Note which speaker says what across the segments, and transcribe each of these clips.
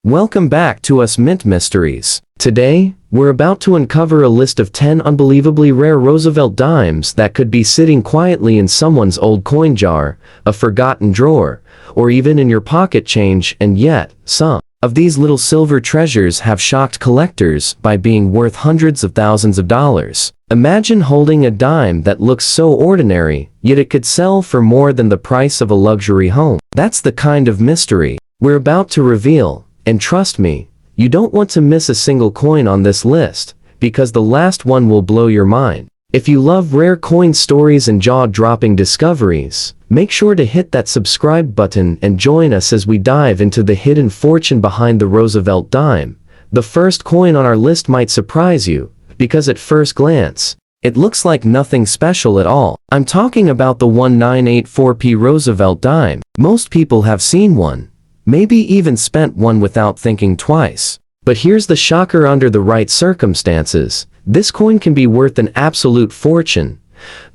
Speaker 1: Welcome back to Us Mint Mysteries. Today, we're about to uncover a list of 10 unbelievably rare Roosevelt dimes that could be sitting quietly in someone's old coin jar, a forgotten drawer, or even in your pocket change, and yet, some of these little silver treasures have shocked collectors by being worth hundreds of thousands of dollars. Imagine holding a dime that looks so ordinary, yet it could sell for more than the price of a luxury home. That's the kind of mystery we're about to reveal. And trust me, you don't want to miss a single coin on this list, because the last one will blow your mind. If you love rare coin stories and jaw-dropping discoveries, make sure to hit that subscribe button and join us as we dive into the hidden fortune behind the Roosevelt dime. The first coin on our list might surprise you, because at first glance, it looks like nothing special at all. I'm talking about the 1984p Roosevelt dime. Most people have seen one. Maybe even spent one without thinking twice. But here's the shocker: under the right circumstances, this coin can be worth an absolute fortune.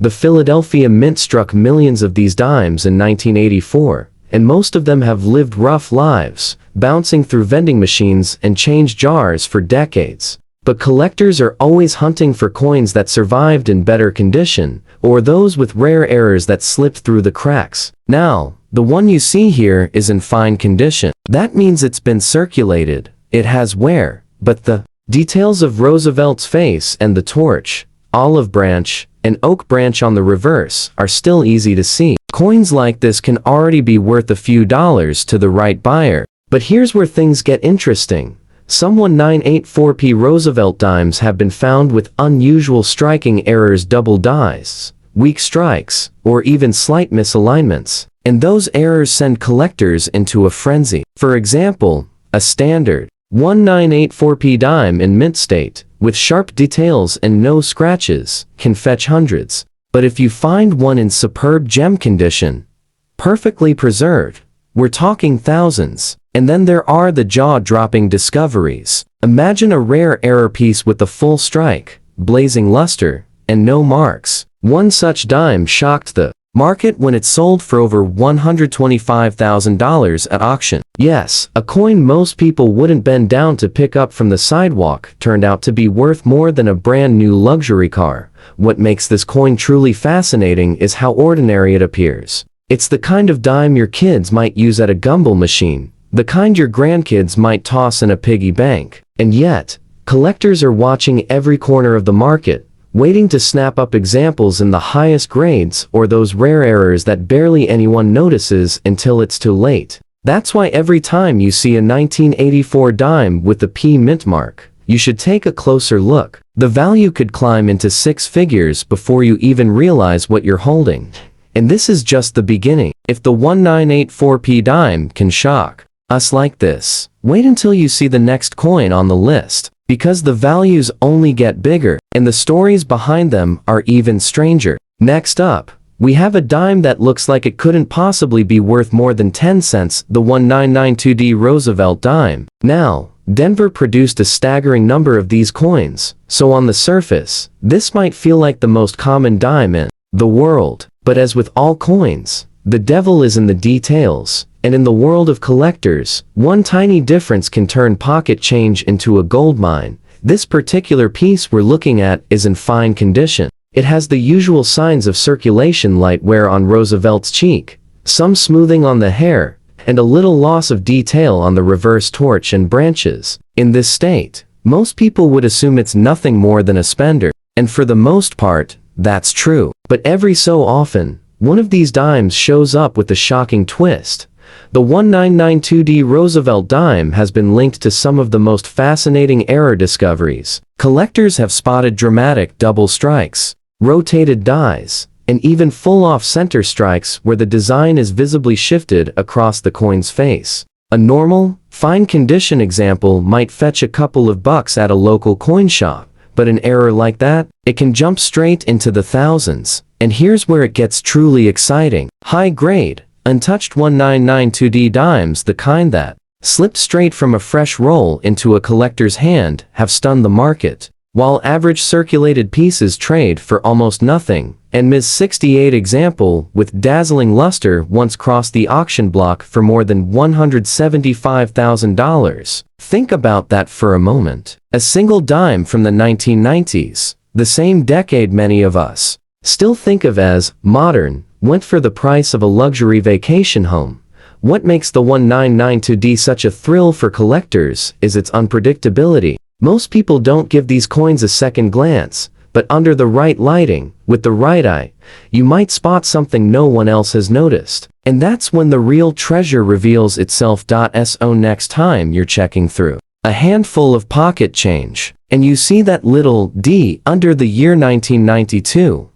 Speaker 1: The Philadelphia Mint struck millions of these dimes in 1984, and most of them have lived rough lives, bouncing through vending machines and change jars for decades. But collectors are always hunting for coins that survived in better condition, or those with rare errors that slipped through the cracks. Now, the one you see here is in fine condition. That means it's been circulated, it has wear, but the details of Roosevelt's face and the torch, olive branch, and oak branch on the reverse are still easy to see. Coins like this can already be worth a few dollars to the right buyer. But here's where things get interesting. Some 1984p Roosevelt dimes have been found with unusual striking errors, double dies, weak strikes, or even slight misalignments. And those errors send collectors into a frenzy. For example, a standard 1984p dime in mint state, with sharp details and no scratches, can fetch hundreds. But if you find one in superb gem condition, perfectly preserved, we're talking thousands. And then there are the jaw-dropping discoveries. Imagine a rare error piece with a full strike, blazing luster, and no marks. One such dime shocked the market when it sold for over $125,000 at auction. Yes, a coin most people wouldn't bend down to pick up from the sidewalk turned out to be worth more than a brand new luxury car. What makes this coin truly fascinating is how ordinary it appears. It's the kind of dime your kids might use at a gumball machine, the kind your grandkids might toss in a piggy bank. And yet, collectors are watching every corner of the market, waiting to snap up examples in the highest grades or those rare errors that barely anyone notices until it's too late. That's why every time you see a 1984 dime with the P mint mark, you should take a closer look. The value could climb into six figures before you even realize what you're holding. And this is just the beginning. If the 1984p dime can shock us like this, wait until you see the next coin on the list, because the values only get bigger, and the stories behind them are even stranger. Next up, we have a dime that looks like it couldn't possibly be worth more than 10 cents, the 1992D Roosevelt dime. Now, Denver produced a staggering number of these coins, so on the surface, this might feel like the most common dime in the world. But as with all coins, the devil is in the details. And in the world of collectors, one tiny difference can turn pocket change into a gold mine. This particular piece we're looking at is in fine condition. It has the usual signs of circulation, light wear on Roosevelt's cheek, some smoothing on the hair, and a little loss of detail on the reverse torch and branches. In this state, most people would assume it's nothing more than a spender. And for the most part, that's true. But every so often, one of these dimes shows up with a shocking twist. The 1992D Roosevelt dime has been linked to some of the most fascinating error discoveries. Collectors have spotted dramatic double strikes, rotated dies, and even full off-center strikes where the design is visibly shifted across the coin's face. A normal, fine-condition example might fetch a couple of bucks at a local coin shop, but an error like that, it can jump straight into the thousands. And here's where it gets truly exciting. High-grade, untouched 1992D dimes, the kind that slipped straight from a fresh roll into a collector's hand, have stunned the market. while average circulated pieces trade for almost nothing, and Ms. 68 example with dazzling luster once crossed the auction block for more than $175,000. Think about that for a moment. A single dime from the 1990s, the same decade many of us still think of as modern, went for the price of a luxury vacation home. What makes the 1992D such a thrill for collectors is its unpredictability. Most people don't give these coins a second glance, but under the right lighting, with the right eye, you might spot something no one else has noticed. And that's when the real treasure reveals itself. So next time you're checking through a handful of pocket change, and you see that little D under the year 1992,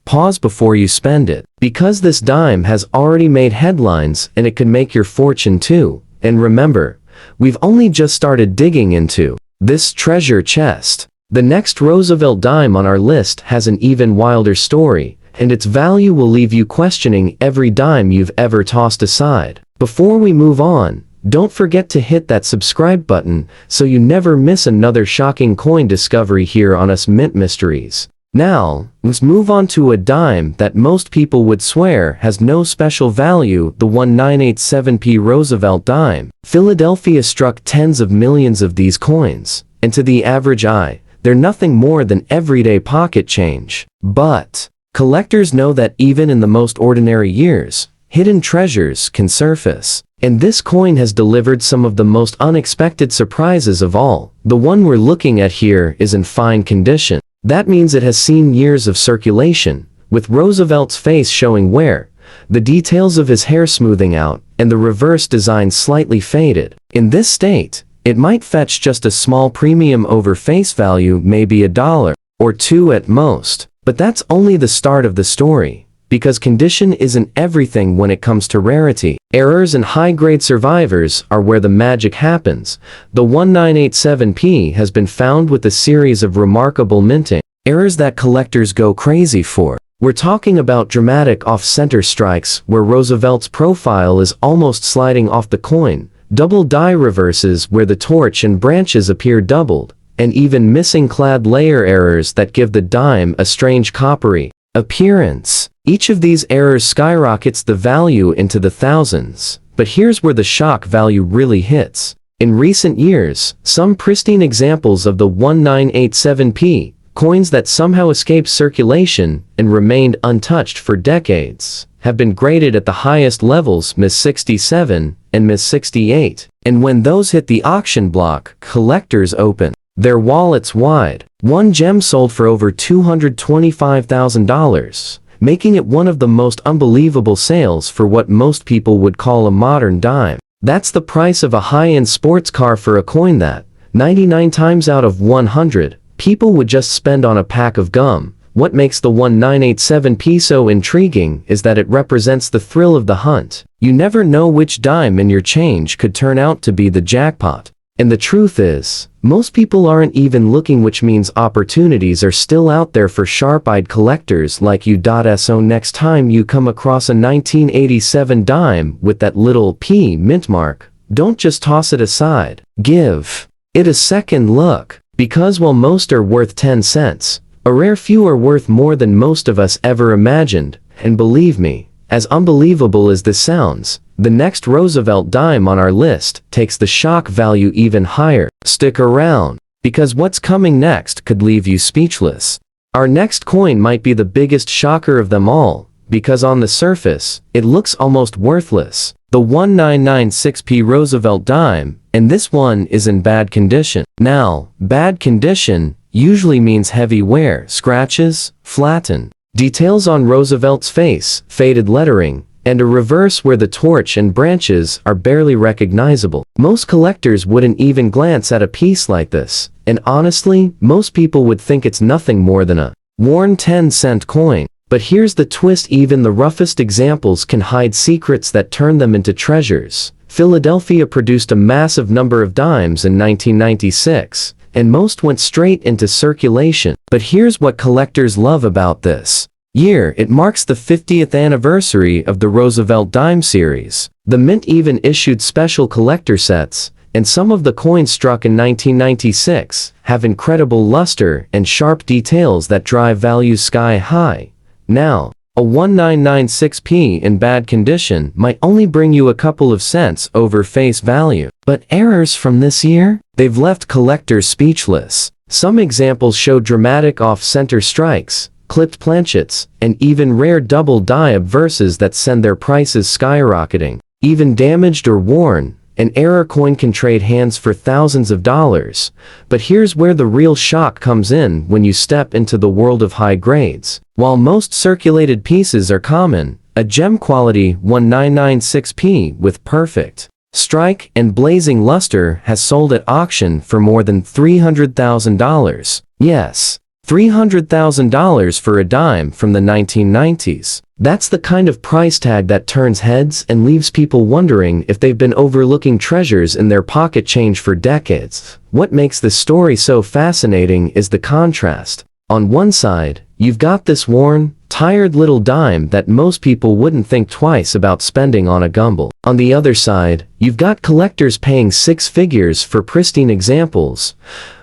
Speaker 1: pause before you spend it, because this dime has already made headlines and it could make your fortune too. And remember, we've only just started digging into this treasure chest. The next Roosevelt dime on our list has an even wilder story, and its value will leave you questioning every dime you've ever tossed aside. Before we move on, don't forget to hit that subscribe button so you never miss another shocking coin discovery here on Us Mint Mysteries. Now, let's move on to a dime that most people would swear has no special value, the 1987p Roosevelt dime. Philadelphia struck tens of millions of these coins, and to the average eye, they're nothing more than everyday pocket change. But collectors know that even in the most ordinary years, hidden treasures can surface. And this coin has delivered some of the most unexpected surprises of all. The one we're looking at here is in fine condition. That means it has seen years of circulation, with Roosevelt's face showing wear, the details of his hair smoothing out, and the reverse design slightly faded. In this state, it might fetch just a small premium over face value, maybe $1 or $2 at most. But that's only the start of the story, because condition isn't everything when it comes to rarity. Errors and high-grade survivors are where the magic happens. The 1987p has been found with a series of remarkable minting errors that collectors go crazy for. We're talking about dramatic off-center strikes where Roosevelt's profile is almost sliding off the coin, double die reverses where the torch and branches appear doubled, and even missing clad layer errors that give the dime a strange coppery appearance. Each of these errors skyrockets the value into the thousands, but here's where the shock value really hits. In recent years, some pristine examples of the 1987p, coins that somehow escaped circulation and remained untouched for decades, have been graded at the highest levels, Ms. 67 and Ms. 68. And when those hit the auction block, collectors open their wallets wide. One gem sold for over $225,000. Making it one of the most unbelievable sales for what most people would call a modern dime. That's the price of a high-end sports car for a coin that, 99 times out of 100, people would just spend on a pack of gum. What makes the 1987p so intriguing is that it represents the thrill of the hunt. You never know which dime in your change could turn out to be the jackpot. And the truth is, most people aren't even looking, which means opportunities are still out there for sharp-eyed collectors like you. So next time you come across a 1987 dime with that little P mint mark, don't just toss it aside. Give it a second look. Because while most are worth 10 cents, a rare few are worth more than most of us ever imagined. And believe me, as unbelievable as this sounds, the next Roosevelt dime on our list takes the shock value even higher. Stick around, because what's coming next could leave you speechless. Our next coin might be the biggest shocker of them all, because on the surface, it looks almost worthless. The 1996p Roosevelt dime, and this one is in bad condition. Now, bad condition usually means heavy wear, scratches, flattened details on Roosevelt's face, faded lettering, and a reverse where the torch and branches are barely recognizable. Most collectors wouldn't even glance at a piece like this, and honestly, most people would think it's nothing more than a worn 10-cent coin. But here's the twist: even the roughest examples can hide secrets that turn them into treasures. Philadelphia produced a massive number of dimes in 1996, and most went straight into circulation. But here's what collectors love about this year: it marks the 50th anniversary of the Roosevelt dime series. The Mint even issued special collector sets, and some of the coins struck in 1996 have incredible luster and sharp details that drive values sky high. Now, a 1996p in bad condition might only bring you a couple of cents over face value. But errors from this year? They've left collectors speechless. Some examples show dramatic off-center strikes, clipped planchets, and even rare double die obverses that send their prices skyrocketing. Even damaged or worn, an error coin can trade hands for thousands of dollars. But here's where the real shock comes in when you step into the world of high grades. While most circulated pieces are common, a gem quality 1996p with perfect strike and blazing luster has sold at auction for more than $300,000. Yes, $300,000 for a dime from the 1990s. That's the kind of price tag that turns heads and leaves people wondering if they've been overlooking treasures in their pocket change for decades. What makes this story so fascinating is the contrast. On one side, you've got this worn, tired little dime that most people wouldn't think twice about spending on a gumble. On the other side, you've got collectors paying six figures for pristine examples,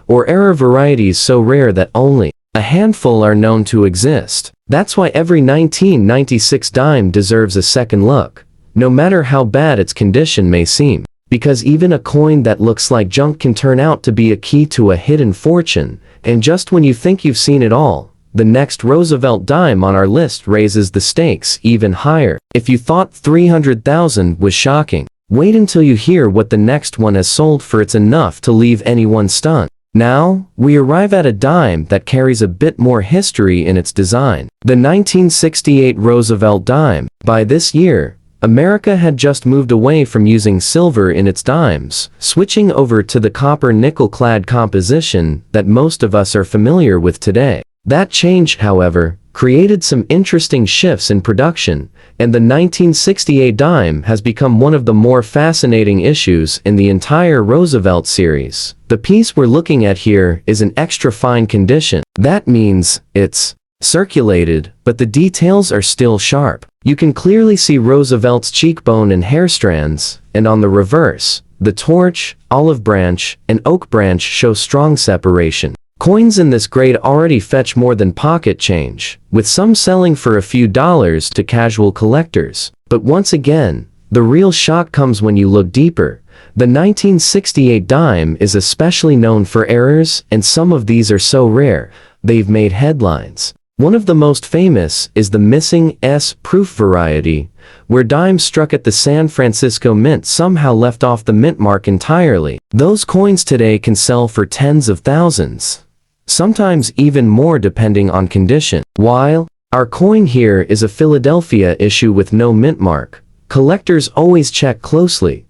Speaker 1: or error varieties so rare that only a handful are known to exist. That's why every 1996 dime deserves a second look, no matter how bad its condition may seem. Because even a coin that looks like junk can turn out to be a key to a hidden fortune, and just when you think you've seen it all, the next Roosevelt dime on our list raises the stakes even higher. If you thought $300,000 was shocking, wait until you hear what the next one has sold for. It's enough to leave anyone stunned. Now, we arrive at a dime that carries a bit more history in its design. The 1968 Roosevelt dime. By this year, America had just moved away from using silver in its dimes, switching over to the copper nickel-clad composition that most of us are familiar with today. That change, however, created some interesting shifts in production, and the 1968 dime has become one of the more fascinating issues in the entire Roosevelt series. The piece we're looking at here is in extra fine condition. That means it's circulated, but the details are still sharp. You can clearly see Roosevelt's cheekbone and hair strands, and on the reverse, the torch, olive branch, and oak branch show strong separation. Coins in this grade already fetch more than pocket change, with some selling for a few dollars to casual collectors. But once again, the real shock comes when you look deeper. The 1968 dime is especially known for errors, and some of these are so rare, they've made headlines. One of the most famous is the missing S-proof variety, where dimes struck at the San Francisco Mint somehow left off the mint mark entirely. Those coins today can sell for tens of thousands, sometimes even more depending on condition. While our coin here is a Philadelphia issue with no mint mark, collectors always check closely,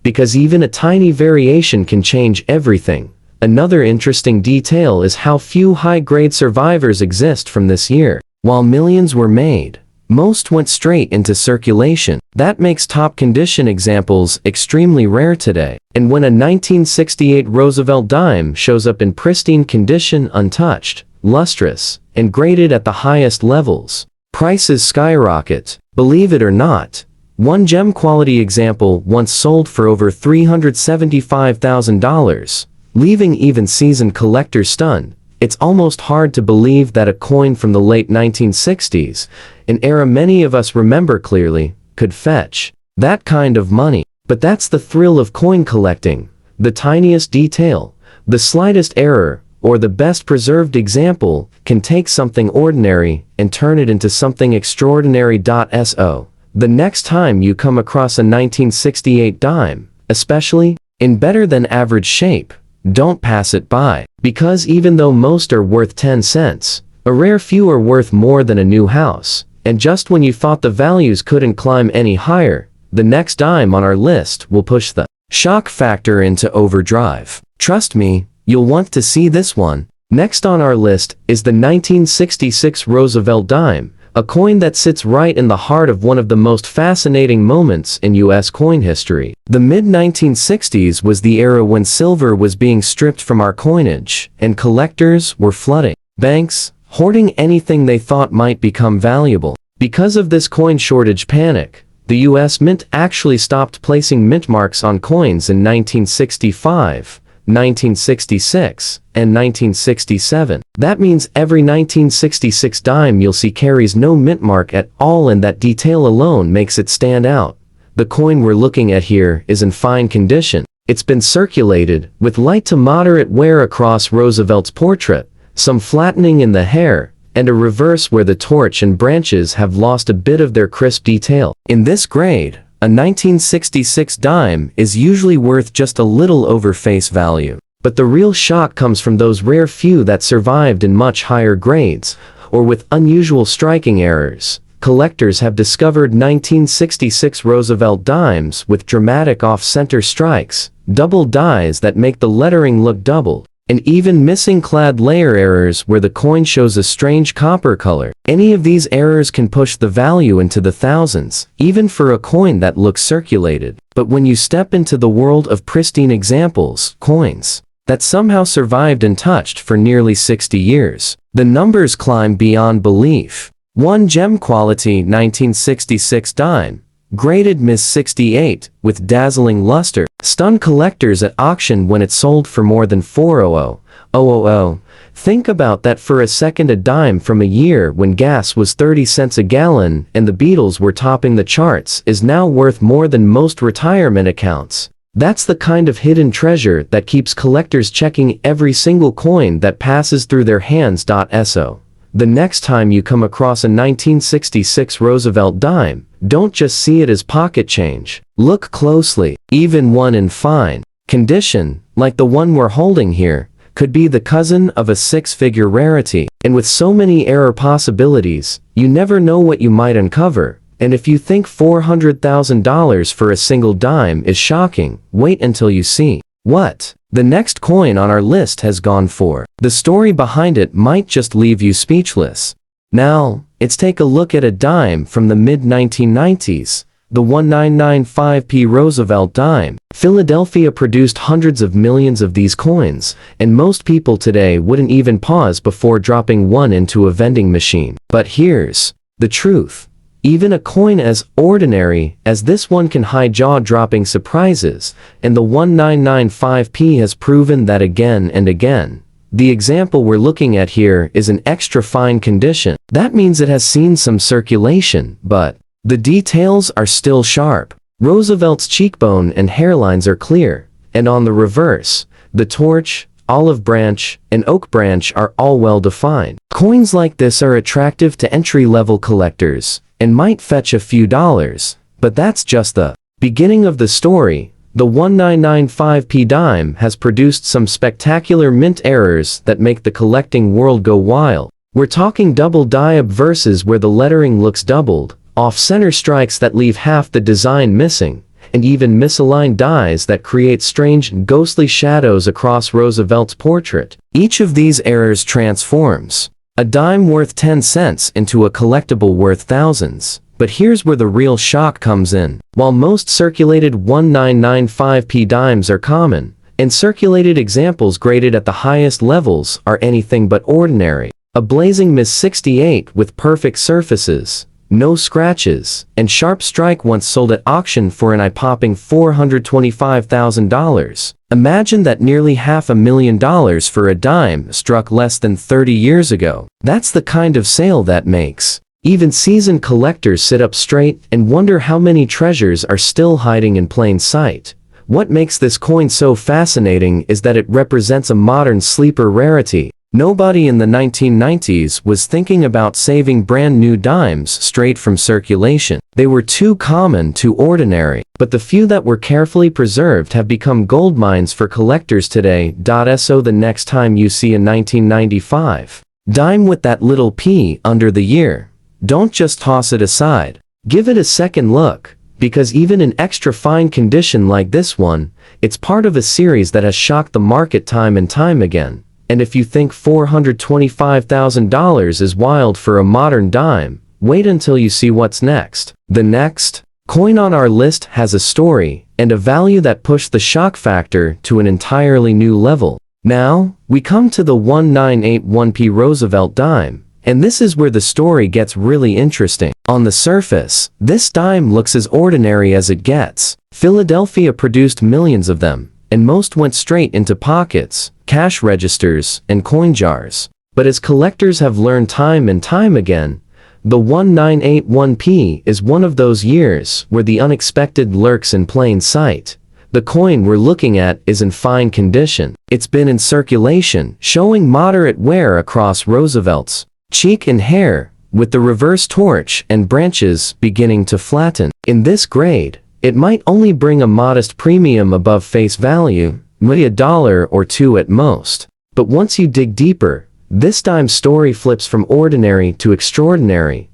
Speaker 1: because even a tiny variation can change everything. Another interesting detail is how few high-grade survivors exist from this year. While millions were made, most went straight into circulation. That makes top-condition examples extremely rare today. And when a 1968 Roosevelt dime shows up in pristine condition, untouched, lustrous, and graded at the highest levels, prices skyrocket. Believe it or not, one gem-quality example once sold for over $375,000. Leaving even seasoned collectors stunned. It's almost hard to believe that a coin from the late 1960s, an era many of us remember clearly, could fetch that kind of money. But that's the thrill of coin collecting. The tiniest detail, the slightest error, or the best preserved example can take something ordinary and turn it into something extraordinary. So, the next time you come across a 1968 dime, especially in better than average shape, don't pass it by. Because even though most are worth 10 cents, a rare few are worth more than a new house. And just when you thought the values couldn't climb any higher, the next dime on our list will push the shock factor into overdrive. Trust me, you'll want to see this one. Next on our list is the 1966 Roosevelt dime, a coin that sits right in the heart of one of the most fascinating moments in U.S. coin history. The mid-1960s was the era when silver was being stripped from our coinage, and collectors were flooding banks, hoarding anything they thought might become valuable. Because of this coin shortage panic, The US Mint actually stopped placing mint marks on coins in 1965, 1966, and 1967. That means every 1966 dime you'll see carries no mint mark at all, and that detail alone makes it stand out. The coin we're looking at here is in fine condition. It's been circulated, with light to moderate wear across Roosevelt's portrait, some flattening in the hair, and a reverse where the torch and branches have lost a bit of their crisp detail. In this grade, a 1966 dime is usually worth just a little over face value. But the real shock comes from those rare few that survived in much higher grades, or with unusual striking errors. Collectors have discovered 1966 Roosevelt dimes with dramatic off-center strikes, double dies that make the lettering look doubled, and even missing clad layer errors where the coin shows a strange copper color. Any of these errors can push the value into the thousands, even for a coin that looks circulated. But when you step into the world of pristine examples, coins that somehow survived untouched for nearly 60 years, the numbers climb beyond belief. One gem quality 1966 dime, graded Ms. 68, with dazzling luster, stunned collectors at auction when it sold for more than $400,000. Think about that for a second. A dime from a year when gas was 30 cents a gallon and the Beatles were topping the charts is now worth more than most retirement accounts. That's the kind of hidden treasure that keeps collectors checking every single coin that passes through their hands. So the next time you come across a 1966 Roosevelt dime, don't just see it as pocket change. Look closely. Even one in fine condition, like the one we're holding here, could be the cousin of a six-figure rarity. And with so many error possibilities, you never know what you might uncover. And if you think $400,000 for a single dime is shocking, wait until you see what the next coin on our list has gone for. The story behind it might just leave you speechless. Now, let's take a look at a dime from the mid-1990s, the 1995p Roosevelt dime. Philadelphia produced hundreds of millions of these coins, and most people today wouldn't even pause before dropping one into a vending machine. But here's the truth. Even a coin as ordinary as this one can hide jaw-dropping surprises, and the 1995p has proven that again and again. The example we're looking at here is in extra fine condition. That means it has seen some circulation, but the details are still sharp. Roosevelt's cheekbone and hairlines are clear, and on the reverse, the torch, olive branch, and oak branch are all well defined. Coins like this are attractive to entry-level collectors and might fetch a few dollars, but that's just the beginning of the story. The 1995p dime has produced some spectacular mint errors that make the collecting world go wild. We're talking double die obverses where the lettering looks doubled, off-center strikes that leave half the design missing, and even misaligned dies that create strange and ghostly shadows across Roosevelt's portrait. Each of these errors transforms a dime worth 10 cents into a collectible worth thousands. But here's where the real shock comes in. While most circulated 1995p dimes are common, and circulated examples graded at the highest levels are anything but ordinary, a blazing Ms. 68 with perfect surfaces, no scratches, and sharp strike once sold at auction for an eye-popping $425,000. Imagine that nearly $500,000 for a dime struck less than 30 years ago. That's the kind of sale that makes even seasoned collectors sit up straight and wonder how many treasures are still hiding in plain sight. What makes this coin so fascinating is that it represents a modern sleeper rarity. Nobody in the 1990s was thinking about saving brand new dimes straight from circulation. They were too common, too ordinary. But the few that were carefully preserved have become gold mines for collectors today. So the next time you see a 1995 dime with that little P under the year, don't just toss it aside. Give it a second look, because even in extra fine condition like this one, it's part of a series that has shocked the market time and time again. And if you think $425,000 is wild for a modern dime, wait until you see what's next. The next coin on our list has a story and a value that pushed the shock factor to an entirely new level. Now, we come to the 1981p Roosevelt dime. And this is where the story gets really interesting. On the surface, this dime looks as ordinary as it gets. Philadelphia produced millions of them, and most went straight into pockets, cash registers, and coin jars. But as collectors have learned time and time again, the 1981p is one of those years where the unexpected lurks in plain sight. The coin we're looking at is in fine condition. It's been in circulation, showing moderate wear across Roosevelt's cheek and hair, with the reverse torch and branches beginning to flatten. In this grade, it might only bring a modest premium above face value, maybe $1 or $2 at most. But once you dig deeper, this dime's story flips from ordinary to extraordinary.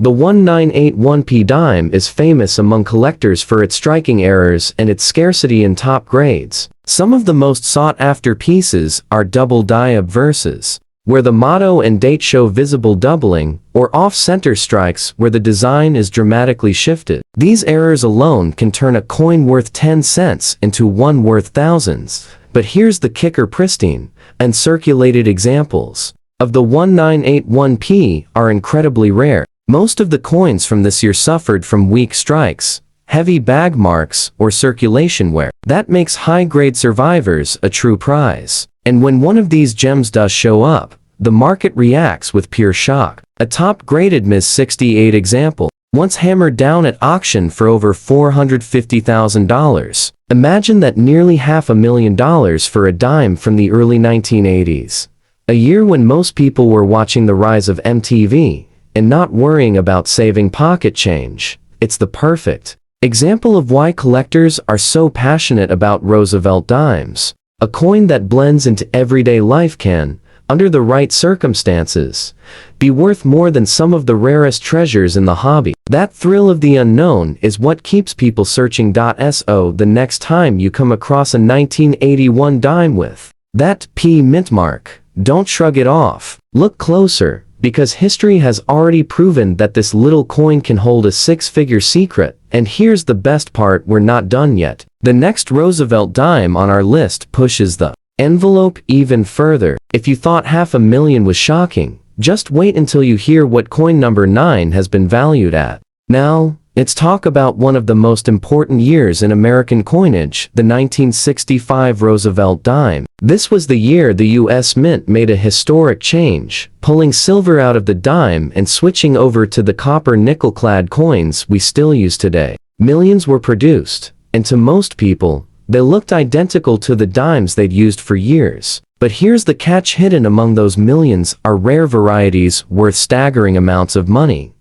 Speaker 1: The 1981p dime is famous among collectors for its striking errors and its scarcity in top grades. Some of the most sought-after pieces are double die obverses, where the motto and date show visible doubling, or off-center strikes where the design is dramatically shifted. These errors alone can turn a coin worth 10 cents into one worth thousands. But here's the kicker: pristine, uncirculated examples of the 1981p are incredibly rare. Most of the coins from this year suffered from weak strikes, heavy bag marks, or circulation wear. That makes high-grade survivors a true prize. And when one of these gems does show up, the market reacts with pure shock. A top-graded Ms. 68 example, once hammered down at auction for over $450,000. Imagine that, nearly $500,000 for a dime from the early 1980s. A year when most people were watching the rise of MTV and not worrying about saving pocket change. It's the perfect example of why collectors are so passionate about Roosevelt dimes. A coin that blends into everyday life can, under the right circumstances, be worth more than some of the rarest treasures in the hobby. That thrill of the unknown is what keeps people searching. So the next time you come across a 1981 dime with that P mint mark, don't shrug it off. Look closer, because history has already proven that this little coin can hold a six-figure secret. And here's the best part: we're not done yet. The next Roosevelt dime on our list pushes the envelope even further. If you thought $500,000 was shocking, just wait until you hear what coin number 9 has been valued at. Now, let's talk about one of the most important years in American coinage, the 1965 Roosevelt dime. This was the year the U.S. Mint made a historic change, pulling silver out of the dime and switching over to the copper nickel-clad coins we still use today. Millions were produced, and to most people, they looked identical to the dimes they'd used for years. But here's the catch: hidden among those millions are rare varieties worth staggering amounts of money.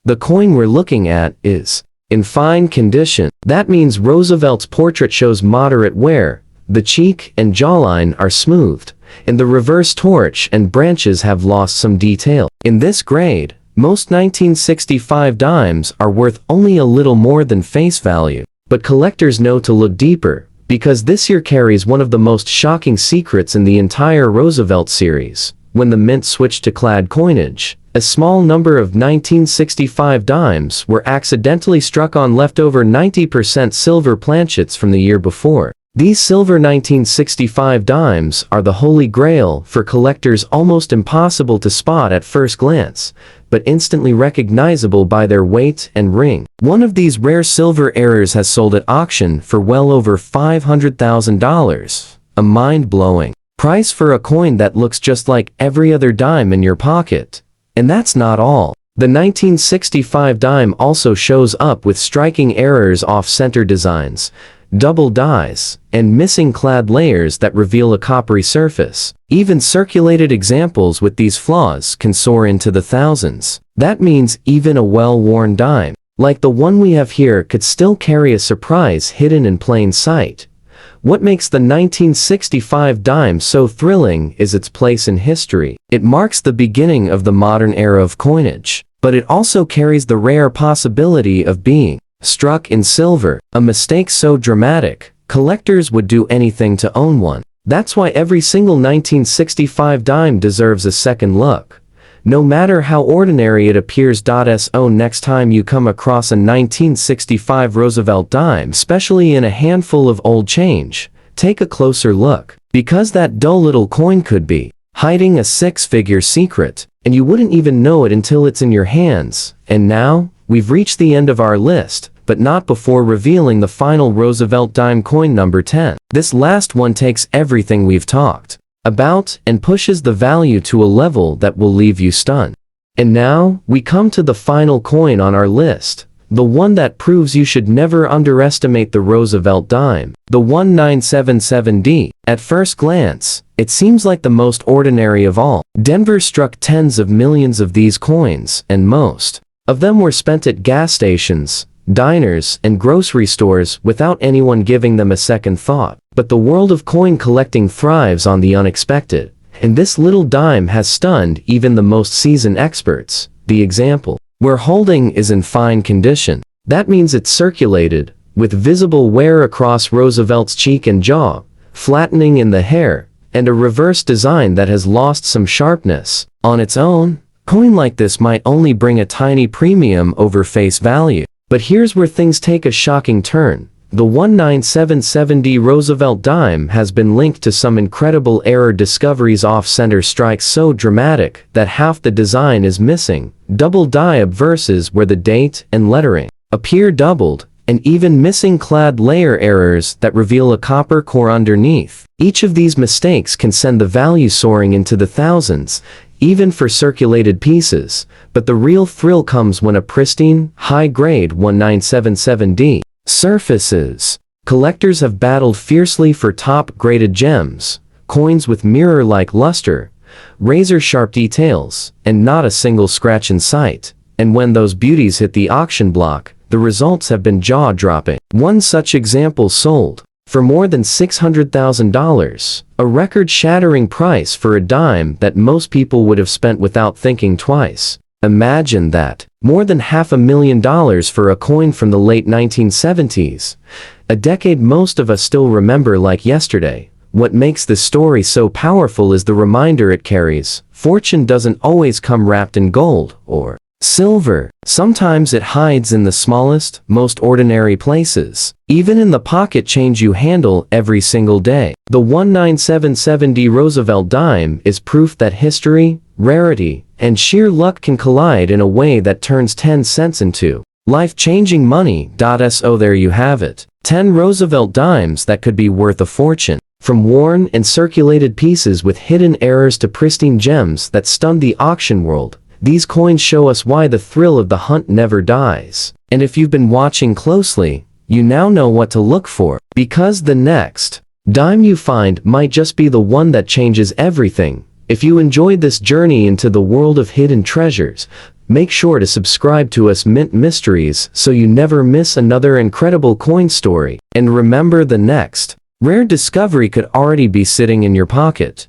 Speaker 1: The coin we're looking at is in fine condition. That means Roosevelt's portrait shows moderate wear, the cheek and jawline are smoothed, and the reverse torch and branches have lost some detail. In this grade, most 1965 dimes are worth only a little more than face value. But collectors know to look deeper, because this year carries one of the most shocking secrets in the entire Roosevelt series. When the Mint switched to clad coinage, a small number of 1965 dimes were accidentally struck on leftover 90% silver planchets from the year before. These silver 1965 dimes are the holy grail for collectors, almost impossible to spot at first glance, but instantly recognizable by their weight and ring. One of these rare silver errors has sold at auction for well over $500,000, a mind-blowing price for a coin that looks just like every other dime in your pocket. And that's not all. The 1965 dime also shows up with striking errors: off-center designs, double dies, and missing clad layers that reveal a coppery surface. Even circulated examples with these flaws can soar into the thousands. That means even a well-worn dime, like the one we have here, could still carry a surprise hidden in plain sight. What makes the 1965 dime so thrilling is its place in history. It marks the beginning of the modern era of coinage, but it also carries the rare possibility of being struck in silver, a mistake so dramatic, collectors would do anything to own one. That's why every single 1965 dime deserves a second look, no matter how ordinary it appears. So next time you come across a 1965 Roosevelt dime, especially in a handful of old change, take a closer look, because that dull little coin could be hiding a six-figure secret, and you wouldn't even know it until it's in your hands. And now, we've reached the end of our list, but not before revealing the final Roosevelt dime coin number 10. This last one takes everything we've talked about and pushes the value to a level that will leave you stunned. And now, we come to the final coin on our list, the one that proves you should never underestimate the Roosevelt dime, the 1977D. At first glance, it seems like the most ordinary of all. Denver struck tens of millions of these coins, and most of them were spent at gas stations, diners, and grocery stores without anyone giving them a second thought. But the world of coin collecting thrives on the unexpected, and this little dime has stunned even the most seasoned experts. The example we're holding is in fine condition. That means it's circulated, with visible wear across Roosevelt's cheek and jaw, flattening in the hair, and a reverse design that has lost some sharpness. On its own, a coin like this might only bring a tiny premium over face value. But here's where things take a shocking turn. The 1977D Roosevelt dime has been linked to some incredible error discoveries, off-center strikes so dramatic that half the design is missing, double die verses where the date and lettering appear doubled, and even missing clad layer errors that reveal a copper core underneath. Each of these mistakes can send the value soaring into the thousands, even for circulated pieces, but the real thrill comes when a pristine, high-grade 1977D surfaces. Collectors have battled fiercely for top-graded gems, coins with mirror-like luster, razor-sharp details, and not a single scratch in sight. And when those beauties hit the auction block, the results have been jaw-dropping. One such example sold for more than $600,000, a record-shattering price for a dime that most people would have spent without thinking twice. Imagine that. More than $500,000 for a coin from the late 1970s. A decade most of us still remember like yesterday. What makes this story so powerful is the reminder it carries. Fortune doesn't always come wrapped in gold or silver. Sometimes it hides in the smallest, most ordinary places. Even in the pocket change you handle every single day. The 1977D Roosevelt dime is proof that history, rarity, and sheer luck can collide in a way that turns 10 cents into life-changing money. So there you have it. 10 Roosevelt dimes that could be worth a fortune. From worn and circulated pieces with hidden errors to pristine gems that stunned the auction world, these coins show us why the thrill of the hunt never dies. And if you've been watching closely, you now know what to look for. Because the next dime you find might just be the one that changes everything. If you enjoyed this journey into the world of hidden treasures, make sure to subscribe to us Mint Mysteries so you never miss another incredible coin story. And remember, the next rare discovery could already be sitting in your pocket.